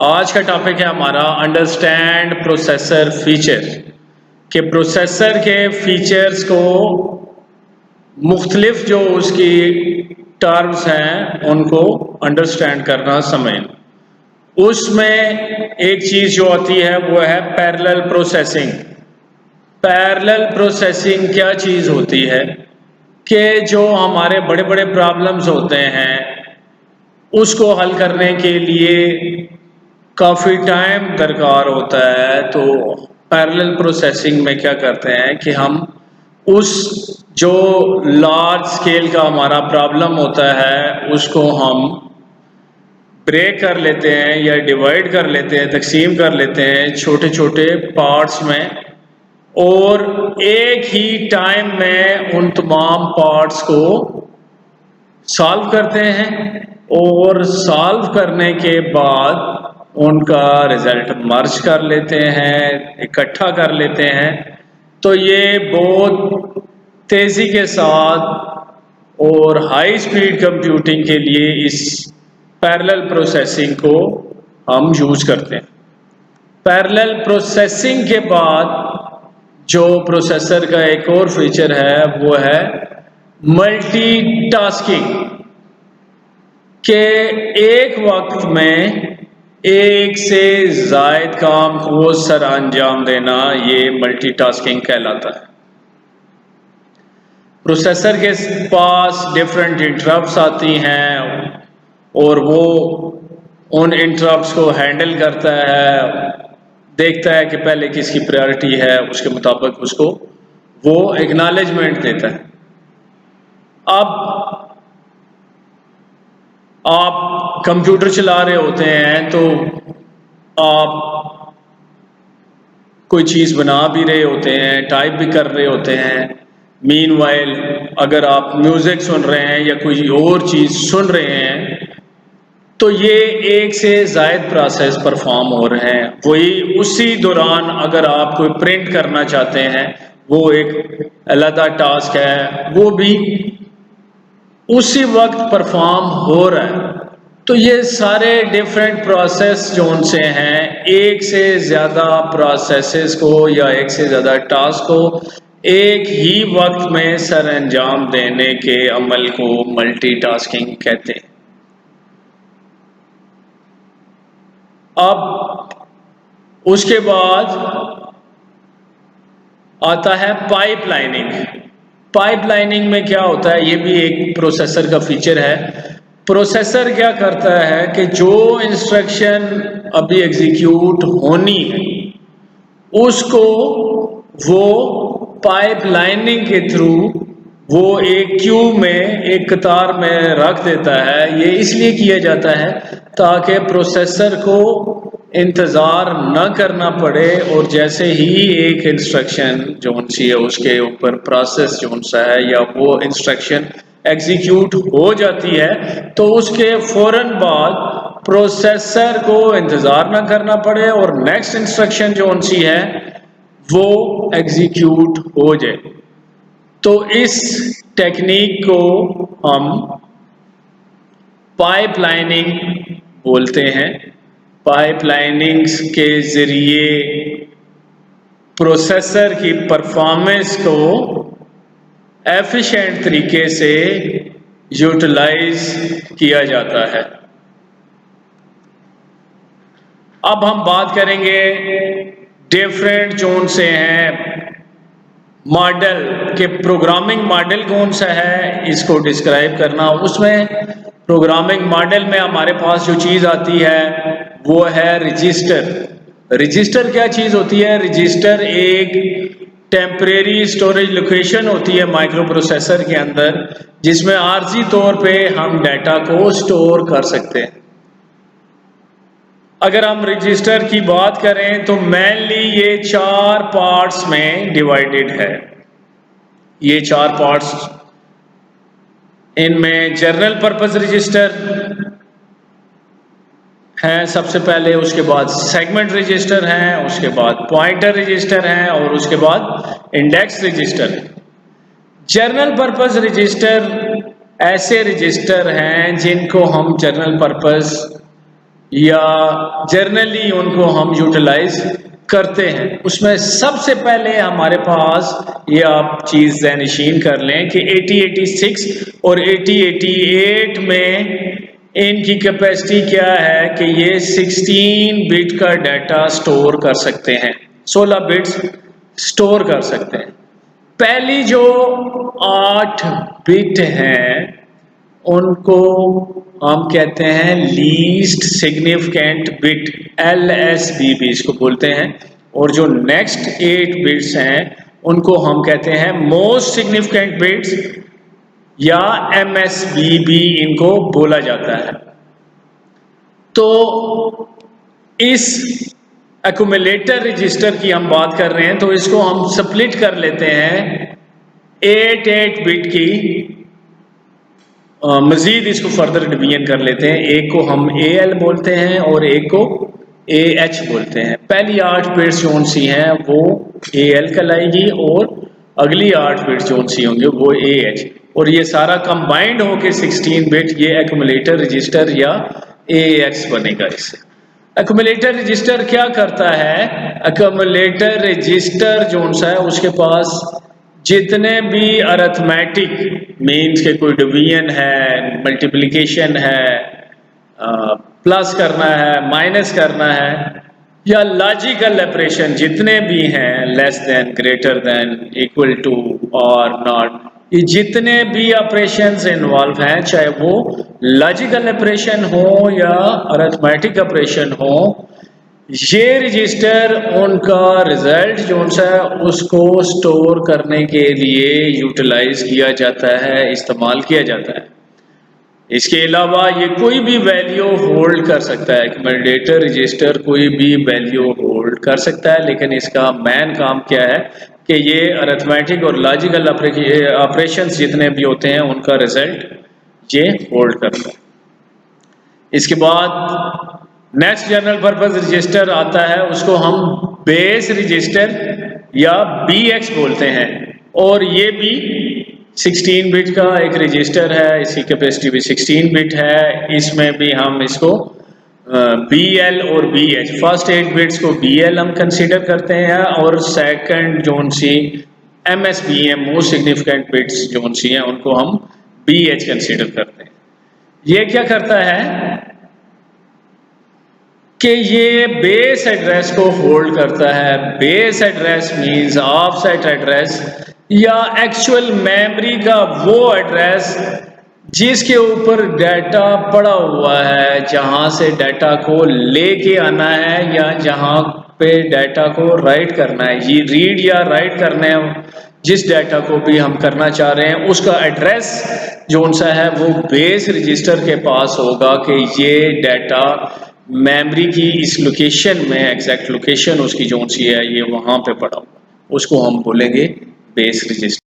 आज का टॉपिक है हमारा अंडरस्टैंड प्रोसेसर फीचर कि प्रोसेसर के फीचर्स को मुख्तलिफ जो उसकी टर्म्स हैं उनको अंडरस्टैंड करना समझना। उसमें एक चीज़ जो आती है वो है पैरेलल प्रोसेसिंग। पैरेलल प्रोसेसिंग क्या चीज़ होती है कि जो हमारे बड़े बड़े प्रॉब्लम्स होते हैं उसको हल करने के लिए काफ़ी टाइम दरकार होता है। तो पैरेलल प्रोसेसिंग में क्या करते हैं कि हम उस जो लार्ज स्केल का हमारा प्रॉब्लम होता है उसको हम ब्रेक कर लेते हैं या डिवाइड कर लेते हैं, तकसीम कर लेते हैं छोटे छोटे पार्ट्स में, और एक ही टाइम में उन तमाम पार्ट्स को सॉल्व करते हैं और सॉल्व करने के बाद उनका रिजल्ट मर्ज कर लेते हैं, इकट्ठा कर लेते हैं। तो ये बहुत तेज़ी के साथ और हाई स्पीड कंप्यूटिंग के लिए इस पैरेलल प्रोसेसिंग को हम यूज करते हैं। पैरेलल प्रोसेसिंग के बाद जो प्रोसेसर का एक और फीचर है वो है मल्टीटास्किंग के एक वक्त में एक से ज़ायद काम को सर अंजाम देना, ये मल्टीटास्किंग कहलाता है। प्रोसेसर के पास डिफरेंट इंटरप्ट्स आती हैं और वो उन इंटरप्ट्स को हैंडल करता है, देखता है कि पहले किसकी प्रायोरिटी है, उसके मुताबिक उसको वो एक्नॉलेजमेंट देता है। अब आप कंप्यूटर चला रहे होते हैं तो आप कोई चीज़ बना भी रहे होते हैं, टाइप भी कर रहे होते हैं। मीनवाइल अगर आप म्यूज़िक सुन रहे हैं या कोई और चीज़ सुन रहे हैं तो ये एक से ज़ायद प्रोसेस परफॉर्म हो रहे हैं। वही उसी दौरान अगर आप कोई प्रिंट करना चाहते हैं वो एक अलग टास्क है, वो भी उसी वक्त परफॉर्म हो रहा है। तो ये सारे डिफरेंट प्रोसेस जो उनसे हैं, एक से ज़्यादा प्रोसेसेस को या एक से ज़्यादा टास्क को एक ही वक्त में सर अंजाम देने के अमल को मल्टीटास्किंग कहते हैं। अब उसके बाद आता है पाइपलाइनिंग। पाइपलाइनिंग में क्या होता है, ये भी एक प्रोसेसर का फीचर है। प्रोसेसर क्या करता है कि जो इंस्ट्रक्शन अभी एग्जीक्यूट होनी है उसको वो पाइपलाइनिंग के थ्रू वो एक क्यू में, एक कतार में रख देता है। ये इसलिए किया जाता है ताकि प्रोसेसर को इंतज़ार न करना पड़े और जैसे ही एक इंस्ट्रक्शन जो सी है उसके ऊपर प्रोसेस जो सा है या वो इंस्ट्रक्शन एग्जीक्यूट हो जाती है तो उसके फ़ौरन बाद प्रोसेसर को इंतज़ार ना करना पड़े और नेक्स्ट इंस्ट्रक्शन जो सी है वो एग्जीक्यूट हो जाए। तो इस टेक्निक को हम पाइपलाइनिंग बोलते हैं। पाइपलाइनिंग के ज़रिए प्रोसेसर की परफॉर्मेंस को एफिशिएंट तरीके से यूटिलाइज किया जाता है। अब हम बात करेंगे डिफरेंट जोन से हैं मॉडल के, प्रोग्रामिंग मॉडल कौन सा है इसको डिस्क्राइब करना। उसमें प्रोग्रामिंग मॉडल में हमारे पास जो चीज़ आती है वो है रजिस्टर। रजिस्टर क्या चीज़ होती है? रजिस्टर एक टेम्परेरी स्टोरेज लोकेशन होती है माइक्रो प्रोसेसर के अंदर जिसमें आर्जी तौर पे हम डाटा को स्टोर कर सकते हैं। अगर हम रजिस्टर की बात करें तो मेनली ये 4 पार्ट्स में डिवाइडेड है। ये 4 पार्ट्स, इनमें जनरल पर्पस रजिस्टर हैं सबसे पहले, उसके बाद सेगमेंट रजिस्टर हैं, उसके बाद पॉइंटर रजिस्टर हैं और उसके बाद index register. General purpose register ऐसे रजिस्टर हैं जिनको हम जनरल पर्पस या जर्नली उनको हम यूटिलाइज करते हैं। उसमें सबसे पहले हमारे पास ये आप चीज़ ज़हनशीन कर लें कि 8086 और 8088 में इनकी कैपेसिटी क्या है कि ये 16 बिट का डाटा स्टोर कर सकते हैं, 16 बिट्स स्टोर कर सकते हैं। पहली जो 8 बिट हैं उनको हम कहते हैं लीस्ट सिग्निफिकेंट बिट, LSB इसको बोलते हैं, और जो नेक्स्ट 8 बिट्स हैं उनको हम कहते हैं मोस्ट सिग्निफिकेंट बिट्स या MSB इनको बोला जाता है। तो इस एक्यूमुलेटर रजिस्टर की हम बात कर रहे हैं, तो इसको हम स्प्लिट कर लेते हैं 8 बिट की, मजीद इसको फर्दर डिवीजन कर लेते हैं। एक को हम AL बोलते हैं और एक को AH बोलते हैं। पहली 8 बिट्स जो सी हैं वो AL कहलाएगी और अगली 8 बिट्स जो सी होंगे वो AH, और ये सारा कंबाइंड होके 16 बिट ये एक्यूमुलेटर रजिस्टर या AX बनेगा। इससे एक्यूमुलेटर रजिस्टर क्या करता है? एक्यूमुलेटर रजिस्टर जो सा है उसके पास जितने भी अरिथमेटिक मीन्स के कोई डिवीजन है, मल्टीप्लिकेशन है, प्लस करना है, माइनस करना है, या लॉजिकल ऑपरेशन जितने भी हैं, less than, greater than, equal to और नॉट, ये जितने भी ऑपरेशंस इन्वॉल्व हैं, चाहे वो लॉजिकल ऑपरेशन हो या अरिथमेटिक ऑपरेशन हो, ये रजिस्टर उनका रिजल्ट जो सा है उसको स्टोर करने के लिए यूटिलाइज किया जाता है, इस्तेमाल किया जाता है। इसके अलावा ये कोई भी वैल्यू होल्ड कर सकता है, एक्यूमुलेटर रजिस्टर कोई भी वैल्यू होल्ड कर सकता है, लेकिन इसका मेन काम क्या है कि ये अरिथमेटिक और लॉजिकल ऑपरेशंस जितने भी होते हैं उनका रिजल्ट ये होल्ड करता है। इसके बाद नेक्स्ट जनरल पर्पस रजिस्टर आता है, उसको हम बेस रजिस्टर या BX बोलते हैं, और ये भी 16 बिट का एक रजिस्टर है, इसकी कैपेसिटी भी 16 बिट है। इसमें भी हम इसको BL और BH, फर्स्ट 8 बिट्स को BL हम कंसीडर करते हैं और सेकंड जोन सी MSB है, मोस्ट सिग्निफिकेंट बिट्स जोन सी हैं, उनको हम BH कंसीडर करते हैं। ये क्या करता है कि ये बेस एड्रेस को होल्ड करता है। Base address means offset address या एक्चुअल मेमोरी का वो एड्रेस जिसके ऊपर डाटा पड़ा हुआ है, जहां से डाटा को लेके आना है या जहां पे डाटा को राइट करना है। ये रीड या राइट करने जिस डाटा को भी हम करना चाह रहे हैं उसका एड्रेस जो सा है वो बेस रजिस्टर के पास होगा कि ये डाटा मेमोरी की इस लोकेशन में, एग्जैक्ट लोकेशन उसकी जो सी है ये वहां पे पड़ा हुआ, उसको हम बोलेंगे बेस रजिस्टर।